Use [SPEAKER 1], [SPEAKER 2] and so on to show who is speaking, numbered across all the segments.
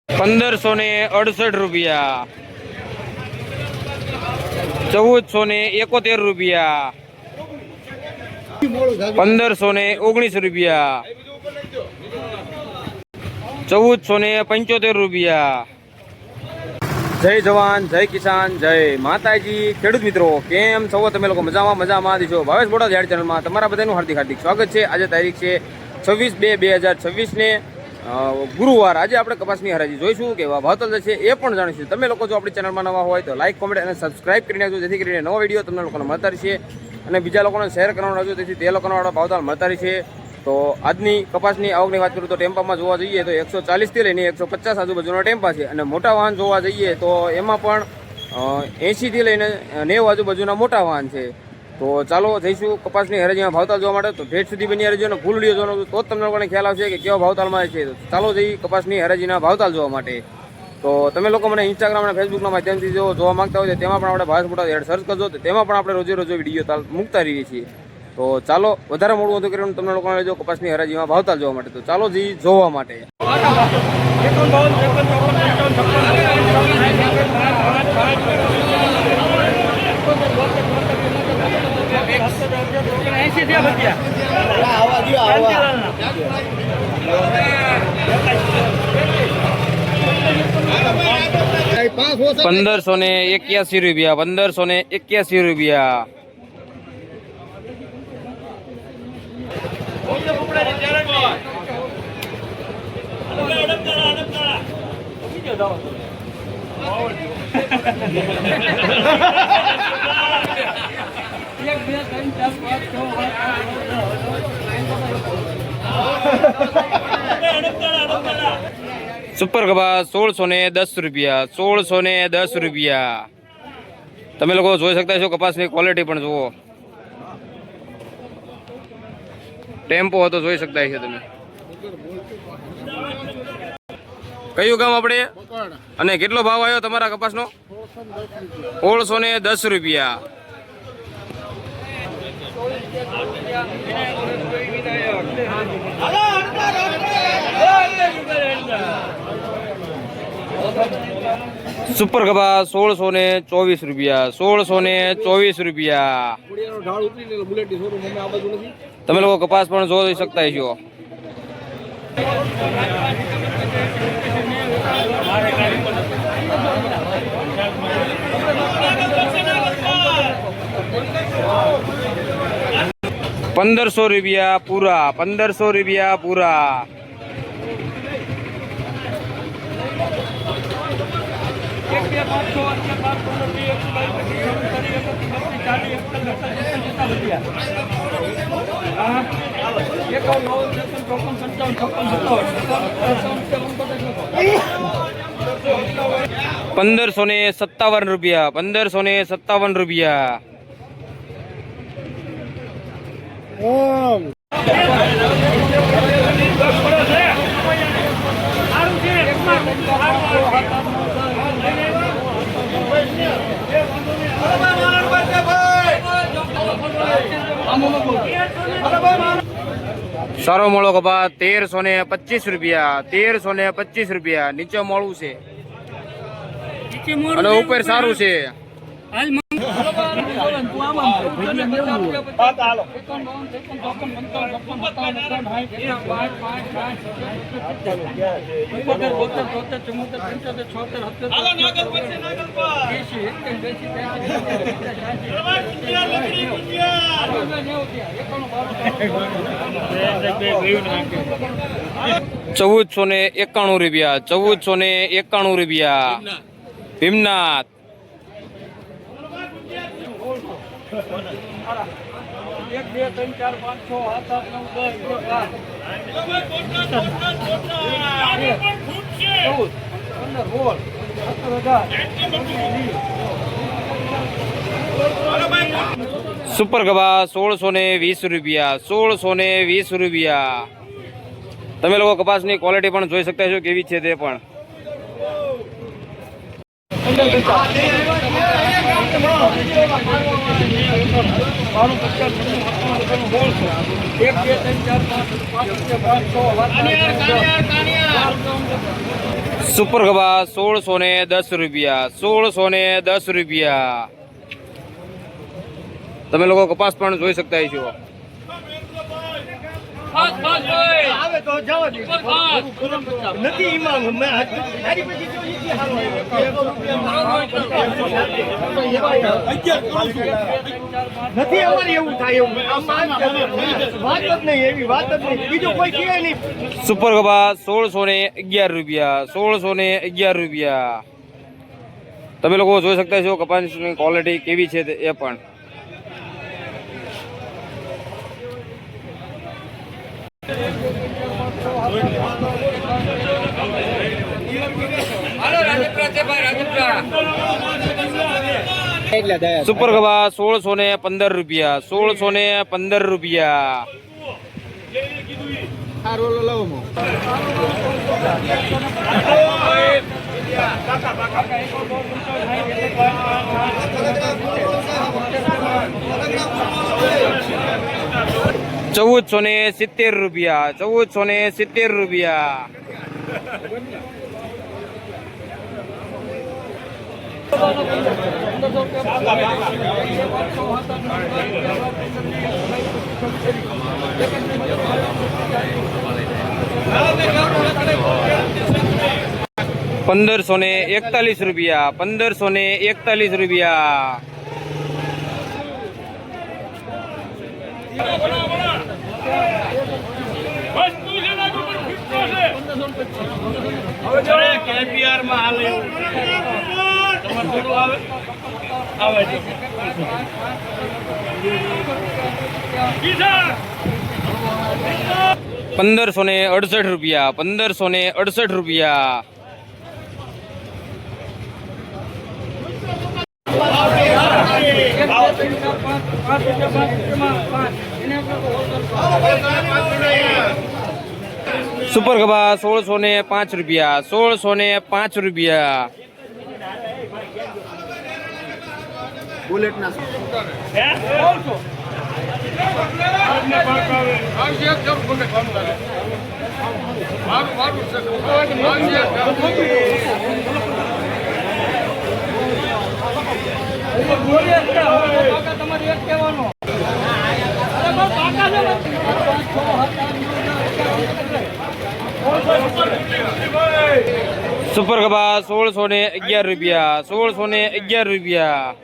[SPEAKER 1] ₹1568, ₹1471, ₹1519, ₹1475. જય જવાન, જય કિસાન, જય માતાજી. ખેડૂત મિત્રો, કેમ છો તમે લોકો? મજામાં છો? ભાવેશ બોડા ઝાડ ચેનલમાં તમારા બધાનું હાર્દિક સ્વાગત છે. આજે તારીખ છે 26/2/2026 ને ગુરુવાર. આજે આપણે કપાસની હરાજી જોઈશું કે ભાવતાલ છે એ પણ જાણીશું. તમે લોકો જો આપણી ચેનલમાં નવા હોય તો લાઈક, કોમેન્ટ અને સબસ્ક્રાઇબ કરી નાખજો, જેથી કરીને નવો વિડીયો તમને લોકોને મળતા રહેશે અને બીજા લોકોને શેર કરવાનો રહેજો, તેથી તે લોકોનો ભાવતાલ મળતા રહેશે. તો આજની કપાસની આવકની વાત કરું તો ટેમ્પામાં જોવા જઈએ તો 140થી લઈને 150 આજુબાજુના ટેમ્પા છે, અને મોટા વાહન જોવા જઈએ તો એમાં પણ 80થી લઈને 90 આજુબાજુના મોટા વાહન છે. તો ચાલો જઈશું કપાસની હરાજીમાં ભાવતાલ જોવા માટે. તો ઠેઠ સુધી બની રહેજો અને ફૂલ વિડીયો જોવાનો તો જ તમને લોકોને ખ્યાલ આવશે કે કેવા ભાવતાલમાં છે. ચાલો જઈ કપાસની હરાજીના ભાવતાલ જોવા માટે. તો તમે લોકો મને ઇન્સ્ટાગ્રામ અને ફેસબુકના માધ્યમથી જો જોવા માંગતા હોય તો તેમાં પણ આપણે ભાવેશ બોડા ઝાડ સર્ચ કરજો, તો તેમાં પણ આપણે રોજે વિડીયો મૂકતા રહીએ છીએ. તો ચાલો વધારે મોડું હતું કરીને તમને લોકોને લેજો કપાસની હરાજીમાં ભાવતાલ જોવા માટે. તો ચાલો જી જોવા માટે. ₹1581, ₹1581. સુપર કપાસ ₹1610, ₹1610. તમે લોકો જોઈ શકતા છો કપાસની ક્વોલિટી પણ જુઓ, ટેમ્પો હતો જોઈ શકતા છો તમે. કયું ગામ આપણે અને કેટલો ભાવ આવ્યો તમારા કપાસનો? ₹1610. સુપર કપાસ ₹1624, ₹1624. તમે લોકો કપાસ પણ જોઈ શકતા છો. ₹1500 પૂરા, ₹1500 પૂરા. ₹1557, ₹1557. સારો મોળો કપાસ ₹1325, નીચે મોળું છે અને ઉપર સારું છે. ₹1491, ભીમનાથ. સુપર કપાસ ₹1620. તમે લોકો કપાસની ક્વોલિટી પણ જોઈ શકતા છો કેવી છે તે પણ. સુપર ગવા 1610 રૂપિયા, 1610 રૂપિયા. તમે લોકો કપાસ પણ જોઈ શકતા છો.
[SPEAKER 2] આવે તો જવા દે નથી ઈમામ મે આરી પછી જો ઈ હાલો નથી અમારી એવું થાય એવું વાત જ નહીં એવી વાત જ નહીં બીજું કોઈ કહે નહીં.
[SPEAKER 1] સુપર ગવા 1611 રૂપિયા, 1611 રૂપિયા. તમે લોકો જોઈ શકતા છો કપાસની ક્વોલિટી કેવી છે એ પણ. સુપર ગવા 1615 રૂપિયા, 1615 રૂપિયા. ₹1470 રૂપિયા, ₹1470 રૂપિયા. ₹1541 રૂપિયા, ₹1541 રૂપિયા.
[SPEAKER 2] કેપીઆર માં હાલે આવે આવે છે
[SPEAKER 1] 1568 રૂપિયા, 1568 રૂપિયા. સુપર ગવા 1605 રૂપિયા, 1605 રૂપિયા.
[SPEAKER 2] બુલેટ ના
[SPEAKER 1] સુપર ગવા 1611 રૂપિયા, 1611 રૂપિયા.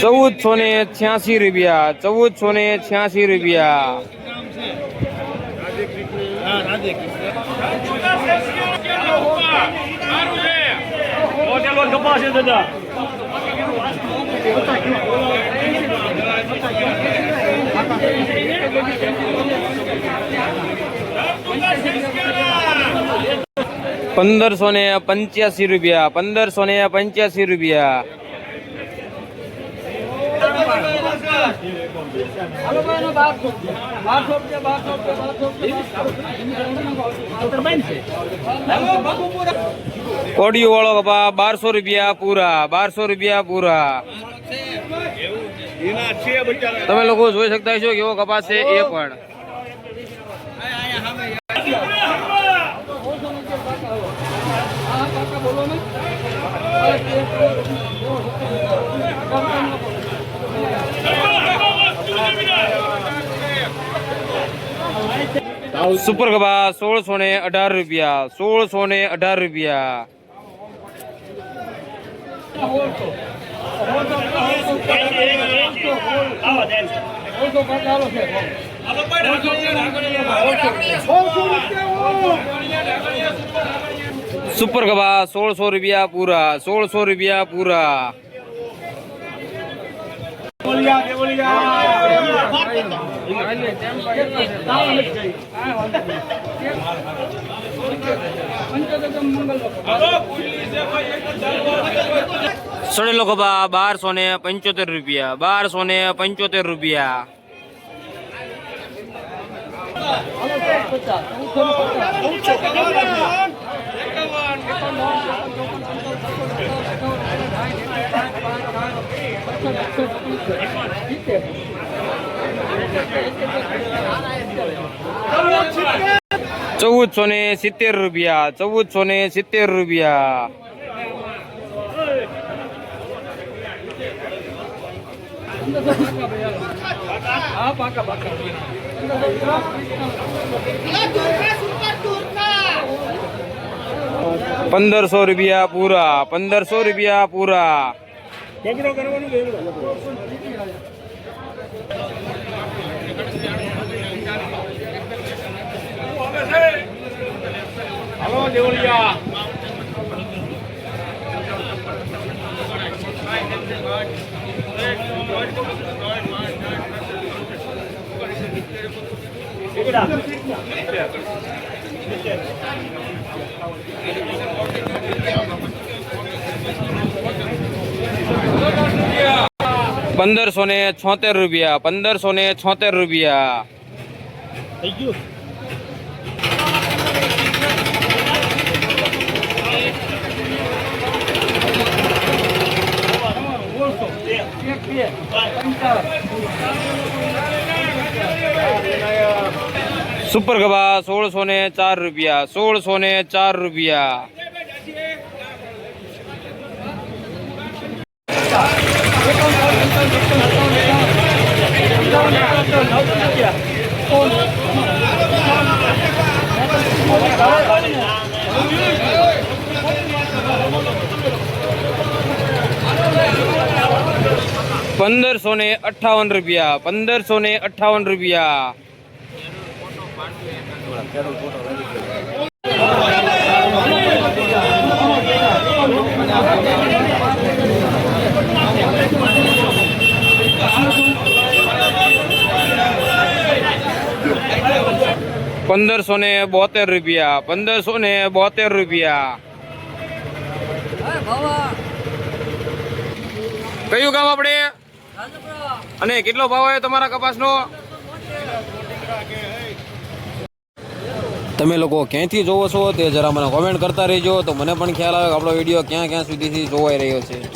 [SPEAKER 1] ₹1486 રૂપિયા, ₹1486 રૂપિયા. ₹1585 રૂપિયા, ₹1585 રૂપિયા. કોડિયો વાળો કપા 1200 રૂપિયા પૂરા, 1200 રૂપિયા પૂરા. તમે લોકો જોઈ શકતા છો કેવો કપાસ છે એ પણ. સુપર ગવા 1618 રૂપિયા, 1618 રૂપિયા. સુપર ગવા 1600 રૂપિયા પૂરા, 1600 રૂપિયા પૂરા. સડેલો કપા 1275 રૂપિયા, 1275 રૂપિયા. ₹1470 ₹1470 ₹1500 પૂરા ₹1500 પૂરા
[SPEAKER 2] હલો દેવલિયા ₹1576 ₹1576 થઈ ગયું
[SPEAKER 1] સુપર ગવા ₹1604 ₹1604 ₹1558 ₹1558 ₹1572 ₹1572 કયું ગામ આપણે અને કેટલો ભાવ આવ્યો તમારા કપાસનો? તમે લોકો ક્યાંથી જોવો છો તે જરા મને કોમેન્ટ કરતા રહેજો તો મને પણ ખ્યાલ આવે કે આપણો વિડીયો ક્યાં ક્યાં સુધીથી જોવાઈ રહ્યો છે.